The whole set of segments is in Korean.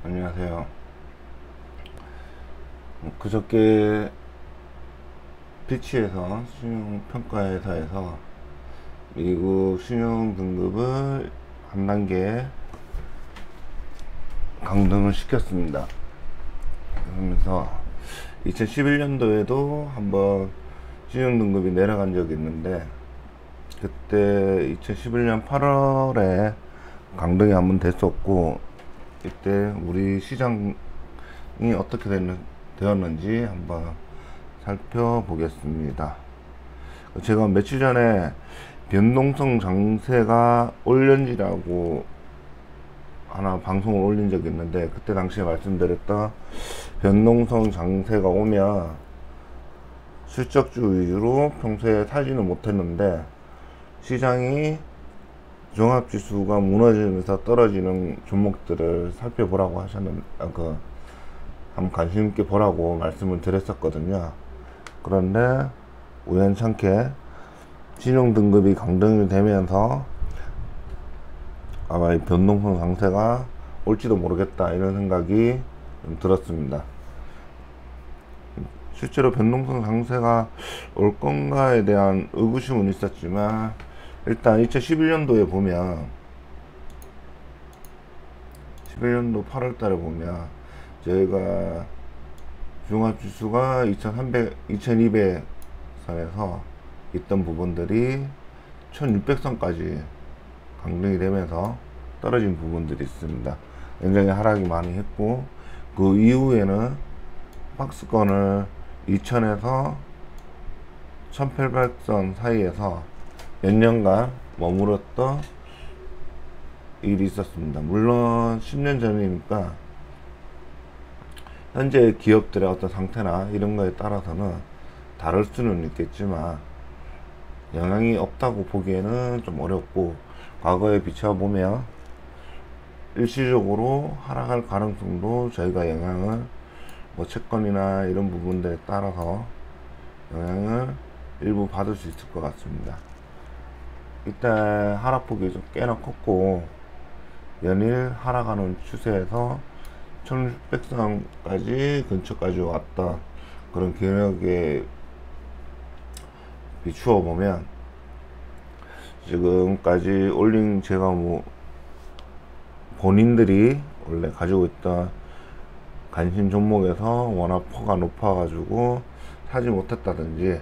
안녕하세요. 그저께 피치에서 신용평가회사에서 미국 신용 등급을 한 단계 강등을 시켰습니다. 그러면서 2011년도에도 한번 신용 등급이 내려간 적이 있는데, 그때 2011년 8월에 강등이 한번 됐었고, 이때 우리 시장이 어떻게 되었는지 한번 살펴보겠습니다. 제가 며칠 전에 변동성 장세가 올연지라고 하나 방송을 올린 적이 있는데, 그때 당시에 말씀드렸던 변동성 장세가 오면 실적주 위주로 평소에 사지는 못했는데, 시장이 종합지수가 무너지면서 떨어지는 종목들을 살펴보라고 하셨는데, 한번 관심 있게 보라고 말씀을 드렸었거든요. 그런데 우연찮게 신용 등급이 강등이 되면서 아마 이 변동성 상태가 올지도 모르겠다, 이런 생각이 좀 들었습니다. 실제로 변동성 상태가 올 건가에 대한 의구심은 있었지만, 일단 2011년도에 보면 11년도 8월 달에 보면 저희가 종합지수가 2200 선에서 있던 부분들이 1600선까지 강등이 되면서 떨어진 부분들이 있습니다. 굉장히 하락이 많이 했고, 그 이후에는 박스권을 2000에서 1800선 사이에서 몇 년간 머물렀던 일이 있었습니다. 물론 10년 전이니까 현재 기업들의 어떤 상태나 이런 거에 따라서는 다를 수는 있겠지만 영향이 없다고 보기에는 좀 어렵고, 과거에 비춰보면 일시적으로 하락할 가능성도 저희가 영향을 채권이나 이런 부분들에 따라서 영향을 일부 받을 수 있을 것 같습니다. 이때 하락폭이 좀 꽤나 컸고, 연일 하락하는 추세에서 1600선까지 근처까지 왔다, 그런 기록에 비추어 보면 지금까지 올린, 제가 본인들이 원래 가지고 있던 관심 종목에서 워낙 퍼가 높아 가지고 사지 못했다든지,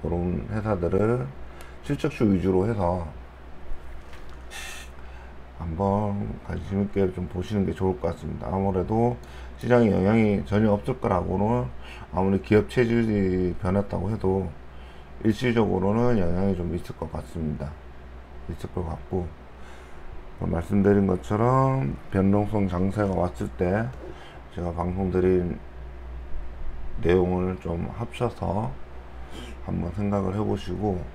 그런 회사들을 실적주 위주로 해서 한번 관심 있게 좀 보시는 게 좋을 것 같습니다. 아무래도 시장에 영향이 전혀 없을 거라고는, 아무리 기업 체질이 변했다고 해도 일시적으로는 영향이 좀 있을 것 같습니다. 있을 것 같고, 말씀드린 것처럼 변동성 장세가 왔을 때 제가 방송드린 내용을 좀 합쳐서 한번 생각을 해보시고,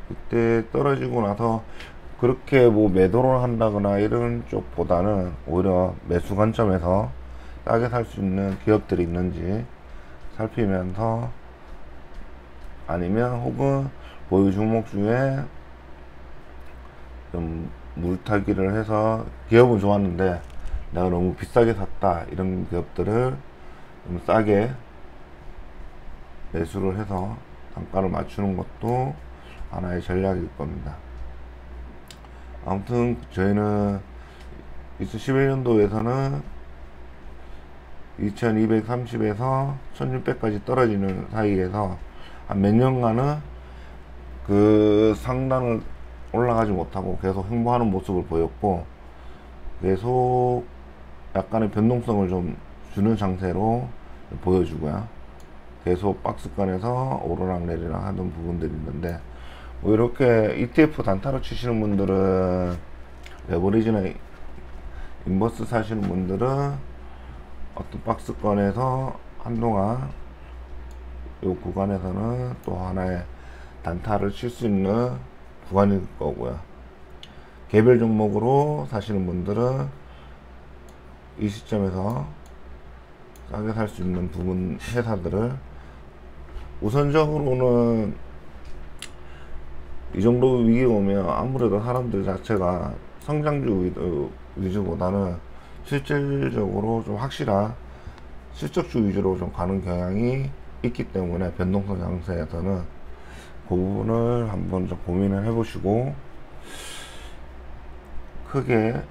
그때 떨어지고 나서 그렇게 매도를 한다거나 이런 쪽보다는 오히려 매수 관점에서 싸게 살 수 있는 기업들이 있는지 살피면서, 아니면 혹은 보유 종목 중에 좀 물타기를 해서 기업은 좋았는데 내가 너무 비싸게 샀다, 이런 기업들을 좀 싸게 매수를 해서 단가를 맞추는 것도 하나의 전략일 겁니다. 아무튼 저희는 2011년도에서는 2230에서 1600까지 떨어지는 사이에서 한 몇 년간은 그 상단을 올라가지 못하고 계속 횡보하는 모습을 보였고, 계속 약간의 변동성을 좀 주는 상태로 보여주고요. 계속 박스권에서 오르락내리락 하던 부분들이 있는데, 이렇게 ETF 단타로 치시는 분들은, 레버리지나 인버스 사시는 분들은 어떤 박스권에서 한동안 이 구간에서는 또 하나의 단타를 칠 수 있는 구간일 거고요. 개별 종목으로 사시는 분들은 이 시점에서 싸게 살 수 있는 부분 회사들을 우선적으로는, 이 정도 위기가 오면 아무래도 사람들 자체가 성장주 위주보다는 실질적으로 좀 확실한 실적주 위주로 좀 가는 경향이 있기 때문에 변동성 장세에서는 그 부분을 한번 좀 고민을 해보시고, 크게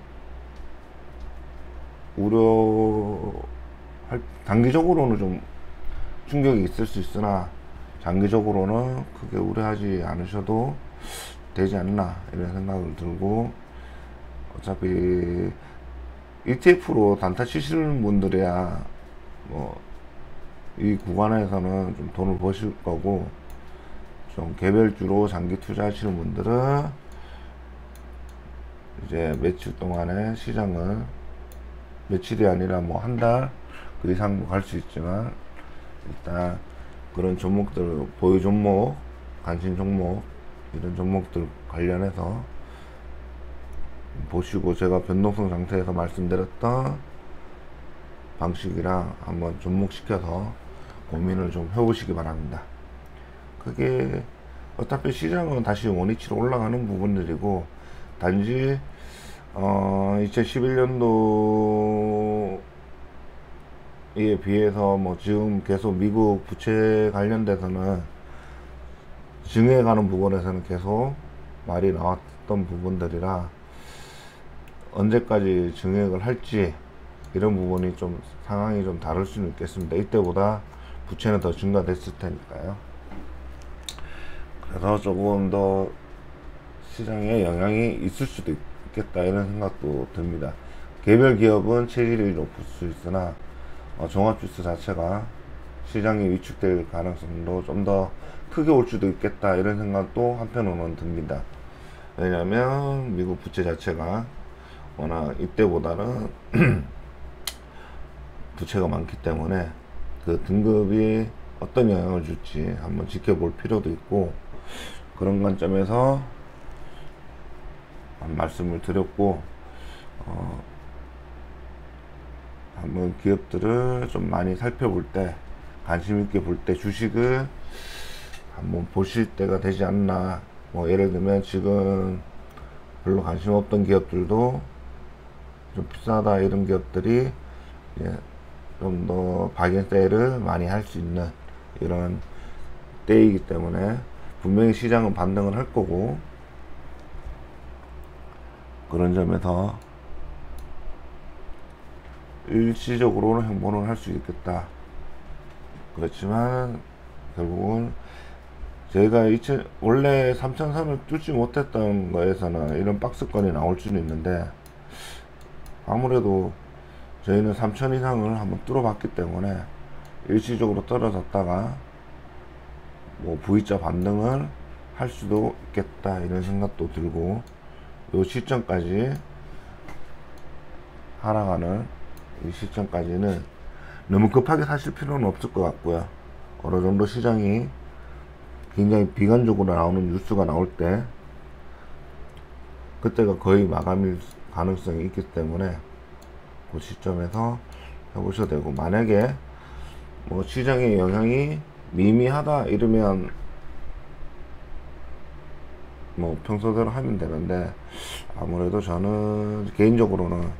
단기적으로는 좀 충격이 있을 수 있으나 장기적으로는 크게 우려하지 않으셔도 되지 않나 이런 생각을 들고, 어차피 ETF로 단타 치시는 분들이야 뭐 이 구간에서는 좀 돈을 버실 거고, 좀 개별주로 장기 투자하시는 분들은 이제 며칠 동안에 시장을, 며칠이 아니라 뭐 한 달 그 이상도 갈 수 있지만, 일단 그런 종목들, 보유 종목, 관심 종목, 이런 종목들 관련해서 보시고, 제가 변동성 상태에서 말씀드렸던 방식이랑 한번 접목시켜서 고민을 좀 해보시기 바랍니다. 그게 어차피 시장은 다시 원위치로 올라가는 부분들이고, 단지 2011년도에 비해서 뭐 지금 계속 미국 부채 관련돼서는 증액하는 부분에서는 계속 말이 나왔던 부분들이라, 언제까지 증액을 할지 이런 부분이 좀 상황이 좀 다를 수는 있겠습니다. 이때보다 부채는 더 증가됐을 테니까요. 그래서 조금 더 시장에 영향이 있을 수도 있겠다 이런 생각도 듭니다. 개별 기업은 체질이 높을 수 있으나 종합주스 자체가 시장이 위축될 가능성도 좀 더 크게 올 수도 있겠다 이런 생각도 한편으로는 듭니다. 왜냐하면 미국 부채 자체가 워낙 이때보다는 부채가 많기 때문에 그 등급이 어떤 영향을 줄지 한번 지켜볼 필요도 있고, 그런 관점에서 말씀을 드렸고, 한번 기업들을 좀 많이 살펴볼 때, 관심 있게 볼 때 주식을 한번 보실 때가 되지 않나. 뭐 예를 들면 지금 별로 관심 없던 기업들도 좀 비싸다 이런 기업들이 좀 더 박앤세일을 많이 할 수 있는 이런 때이기 때문에 분명히 시장은 반등을 할 거고, 그런 점에서 일시적으로는 행보를 할 수 있겠다. 그렇지만 결국은 저희가 원래 3,003을 뚫지 못했던 거에서는 이런 박스권이 나올 수는 있는데, 아무래도 저희는 3,000 이상을 한번 뚫어봤기 때문에 일시적으로 떨어졌다가 뭐 V자 반등을 할 수도 있겠다 이런 생각도 들고, 요 시점까지 하락하는 이 시점까지는 너무 급하게 사실 필요는 없을 것 같고요. 어느 정도 시장이 굉장히 비관적으로 나오는 뉴스가 나올 때 그때가 거의 마감일 가능성이 있기 때문에 그 시점에서 해보셔도 되고, 만약에 뭐 시장의 영향이 미미하다 이러면 뭐 평소대로 하면 되는데, 아무래도 저는 개인적으로는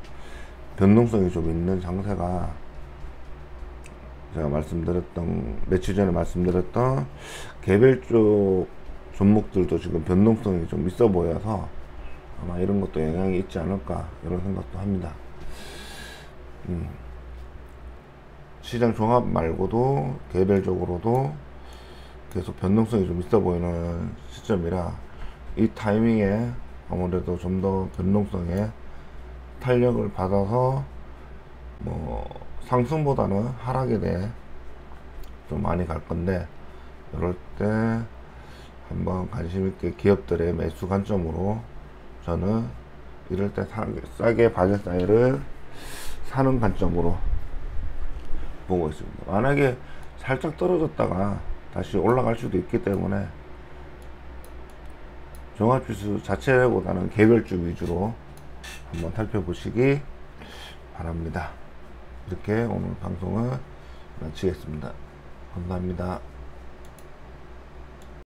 변동성이 좀 있는 장세가, 제가 며칠 전에 말씀드렸던 개별 쪽 종목들도 지금 변동성이 좀 있어 보여서 아마 이런 것도 영향이 있지 않을까 이런 생각도 합니다. 시장 종합 말고도 개별적으로도 계속 변동성이 좀 있어 보이는 시점이라, 이 타이밍에 아무래도 좀 더 변동성에 탄력을 받아서 뭐 상승보다는 하락에 대해 좀 많이 갈 건데, 이럴 때 한번 관심 있게 기업들의 매수 관점으로, 저는 이럴 때 싸게 박앤세일을 사는 관점으로 보고 있습니다. 만약에 살짝 떨어졌다가 다시 올라갈 수도 있기 때문에 종합지수 자체보다는 개별주 위주로 한번 살펴보시기 바랍니다. 이렇게 오늘 방송을 마치겠습니다. 감사합니다.